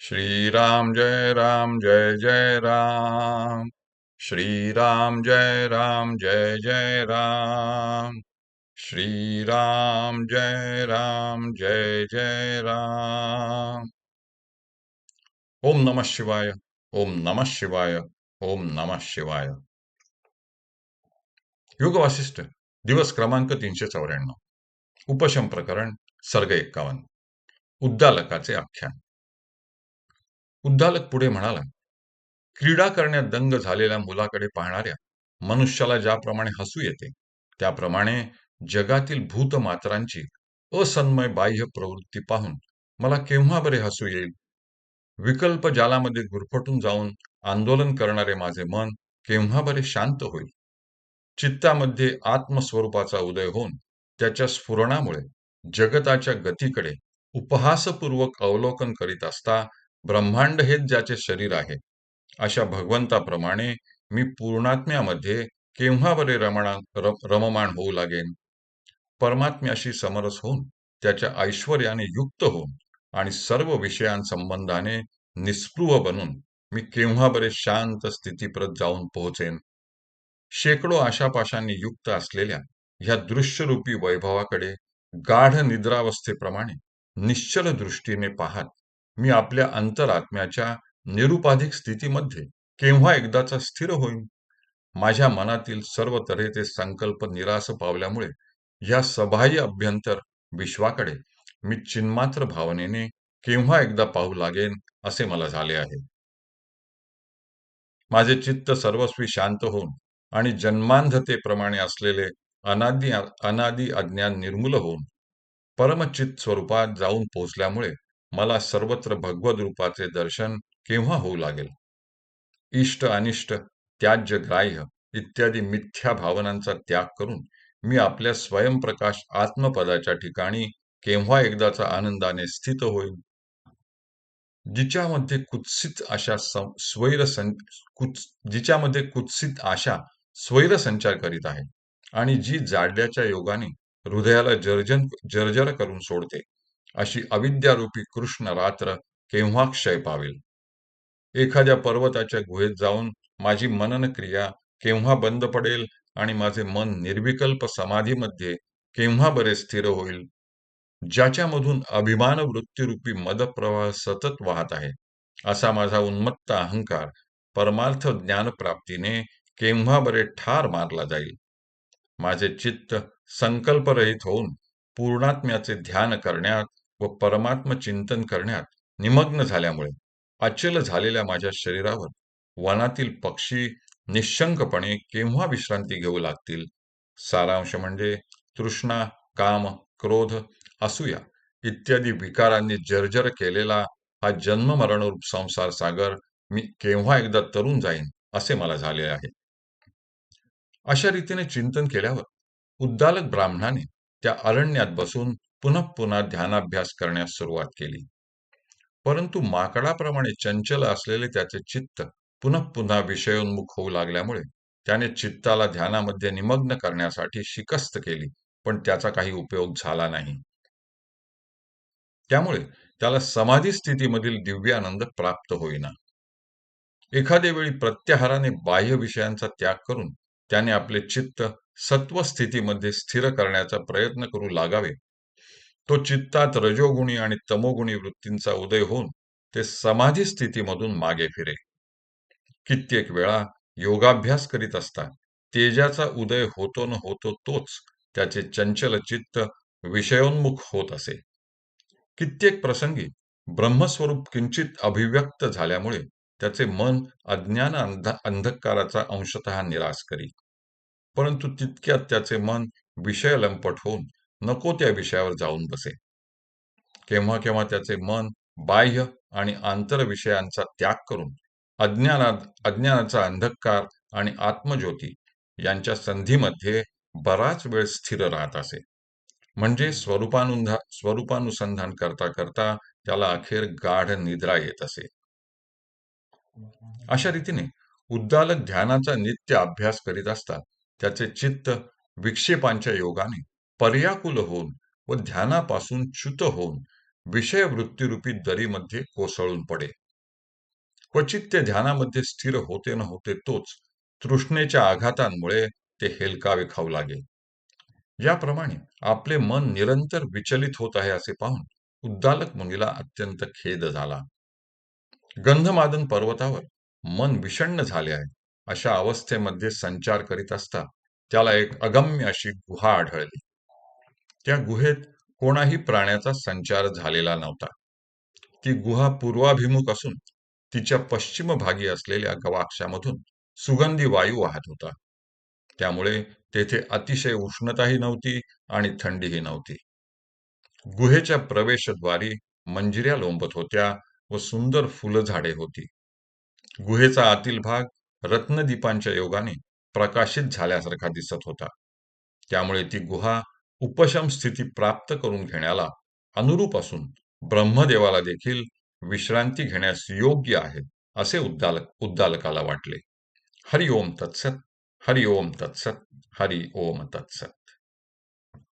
श्रीराम जय जय राम। श्रीराम जय जय राम। श्रीराम जय जय राम। ओम नमः शिवाय। ओम नमः शिवाय। ओम नमः शिवाय। योग वासिष्ठ दिवस क्रमांक 394। उपशम प्रकरण सर्ग 51। उद्दालकाचे आख्यान। उद्दालक पुढे म्हणाला, क्रीडा करण्यात दंग झालेल्या मुलाकडे पाहणाऱ्या मनुष्याला ज्याप्रमाणे हसू येते, त्याप्रमाणे जगातील भूतमात्रांची असन्मय बाह्य प्रवृत्ती पाहून मला केव्हा बरे हसू येईल? विकल्प जालामध्ये गुरफटून जाऊन आंदोलन करणारे माझे मन केव्हा बरे शांत होईल? चित्तामध्ये आत्मस्वरूपाचा उदय होऊन त्याच्या स्फुरणामुळे जगताच्या गतीकडे उपहासपूर्वक अवलोकन करीत असता ब्रह्मांड हेच ज्याचे शरीर आहे, अशा भगवंताप्रमाणे मी पूर्णात्म्यामध्ये केव्हा बरे रममाण होऊ लागेन? परमात्म्याशी समरस होऊन त्याच्या ऐश्वर्याने युक्त होऊन आणि सर्व विषयांसंबंधाने निस्पृह बनून मी केव्हा बरे शांत स्थितीप्रत जाऊन पोहोचेन? शेकडो आशापाशांनी युक्त असलेल्या ह्या दृश्यरूपी वैभवाकडे गाढ निद्रावस्थेप्रमाणे निश्चल दृष्टीने पाहत मी आपल्या अंतरात्म्याच्या निरुपाधिक स्थितीमध्ये केव्हा एकदाचा स्थिर होईन? माझ्या मनातील सर्व तऱ्हेचे संकल्प निरास पावल्यामुळे ह्या सबाह्य अभ्यंतर विश्वाकडे मी चिन्मात्र भावनेने केव्हा एकदा पाहू लागेन असे मला झाले आहे. माझे चित्त सर्वस्वी शांत होऊन आणि जन्मांधतेप्रमाणे असलेले अनादि अज्ञान निर्मूल होऊन परमचित स्वरूपात जाऊन पोचल्यामुळे मला सर्वत्र भगवद रूपाचे दर्शन केव्हा होऊ लागेल? इष्ट अनिष्ट, त्याज्य ग्राह्य इत्यादी मिथ्या भावनांचा त्याग करून मी आपल्या स्वयंप्रकाश आत्मपदाच्या ठिकाणी केव्हा एकदाचा आनंदाने स्थित होईल? जिच्यामध्ये कुत्सित आशा जिच्यामध्ये कुत्सित आशा स्वैरसंचार करीत आहे आणि जी जाड्याच्या योगाने हृदयाला जर्जर करून सोडते, अशी अविद्यारूपी कृष्ण रात्र केव्हा क्षय पावेल? एखाद्या पर्वताच्या गुहेत जाऊन माझी मनन क्रिया केव्हा बंद पडेल आणि माझे मन निर्विकल्प समाधीमध्ये केव्हा बरे स्थिर होईल? ज्याच्यामधून अभिमान वृत्तीरूपी मदप्रवाह सतत वाहत आहे, असा माझा उन्मत्त अहंकार परमार्थ ज्ञानप्राप्तीने केव्हा बरे ठार मारला जाईल? माझे चित्त संकल्परहित होऊन पूर्णात्म्याचे ध्यान करण्यात व परमात्म चिंतन करण्यात निमग्न झाल्यामुळे अचल झालेल्या माझ्या शरीरावर वनातील पक्षी निःशंकपणे केव्हा विश्रांती घेऊ लागतील? सारांश म्हणजे तृष्णा, काम, क्रोध, असूया इत्यादी विकारांनी जर्जर केलेला हा जन्ममरणरूप संसार सागर मी केव्हा एकदा तरून जाईन असे मला झाले आहे. अशा रीतीने चिंतन केल्यावर उद्दालक ब्राह्मणाने त्या अरण्यात बसून पुन्हा पुन्हा ध्यानाभ्यास करण्यास सुरुवात केली. परंतु माकडाप्रमाणे चंचल असलेले त्याचे चित्त पुन्हा पुन्हा विषयोन्मुख होऊ लागल्यामुळे त्याने चित्ताला ध्यानामध्ये निमग्न करण्यासाठी शिकस्त केली, पण त्याचा काही उपयोग झाला नाही. त्यामुळे त्याला समाधी स्थितीमधील दिव्यानंद प्राप्त होईना. एखाद्या वेळी प्रत्याहाराने बाह्य विषयांचा त्याग करून त्याने आपले चित्त सत्व स्थितीमध्ये स्थिर करण्याचा प्रयत्न करू लागावे. तो चित्तात रजोगुणी आणि तमोगुणी वृत्तींचा उदय होऊन ते समाधी स्थितीमधून मागे फिरे. कित्येक वेळा योगाभ्यास करीत असता तेजाचा उदय होतो न होतो तोच त्याचे चंचल चित्त विषयोन्मुख होत असे. कित्येक प्रसंगी ब्रह्मस्वरूप किंचित अभिव्यक्त झाल्यामुळे त्याचे मन अंधकाराचा अंशतः निराश करी. परंतु तितक्यात त्याचे मन विषयलंपट होऊन नको त्या विषयावर जाऊन बसे. केव्हा केव्हा त्याचे मन बाह्य आणि आंतर विषयांचा त्याग करून अज्ञानाचा अंधकार आणि आत्मज्योती यांच्या संधीमध्ये बराच वेळ स्थिर राहत असे. म्हणजे स्वरूपानुसंधान करता करता त्याला अखेर गाढ निद्रा येत असे. अशा रीतीने उद्दालक ध्यानाचा नित्य अभ्यास करीत असता त्याचे चित्त विक्षेपांच्या योगाने पर्याकुल होऊन व ध्यानापासून च्युत होऊन विषयवृत्तीरूपी दरीमध्ये कोसळून पडे. क्वचित ते ध्यानामध्ये स्थिर होते न होते तोच तृष्णेच्या आघातांमुळे ते हेलकावे खाऊ लागे. याप्रमाणे आपले मन निरंतर विचलित होत आहे असे पाहून उद्दालक मुनीला अत्यंत खेद झाला. गंधमादन पर्वतावर मन विषण्ण झाले आहे अशा अवस्थेमध्ये संचार करीत असता त्याला एक अगम्य अशी गुहा आढळली. त्या गुहेत कोणाही प्राण्याचा संचार झालेला नव्हता. ती गुहा पूर्वाभिमुख असून तिच्या पश्चिम भागी असलेल्या गवाक्षामधून सुगंधी वायू वाहत होता. त्यामुळे तेथे अतिशय उष्णताही नव्हती आणि थंडीही नव्हती. गुहेच्या प्रवेशद्वारी मंजिऱ्या लोंबत होत्या व सुंदर फुलझाडे होती. गुहेचा आतील भाग रत्नदीपांच्या योगाने प्रकाशित झाल्यासारखा दिसत होता. त्यामुळे ती गुहा उपशम स्थिती प्राप्त करून घेण्याला अनुरूप असून ब्रह्मदेवाला देखील विश्रांती घेण्यास योग्य आहे असे उद्दालकाला वाटले. हरि ओम तत्सत. हरि ओम तत्सत. हरि ओम तत्सत.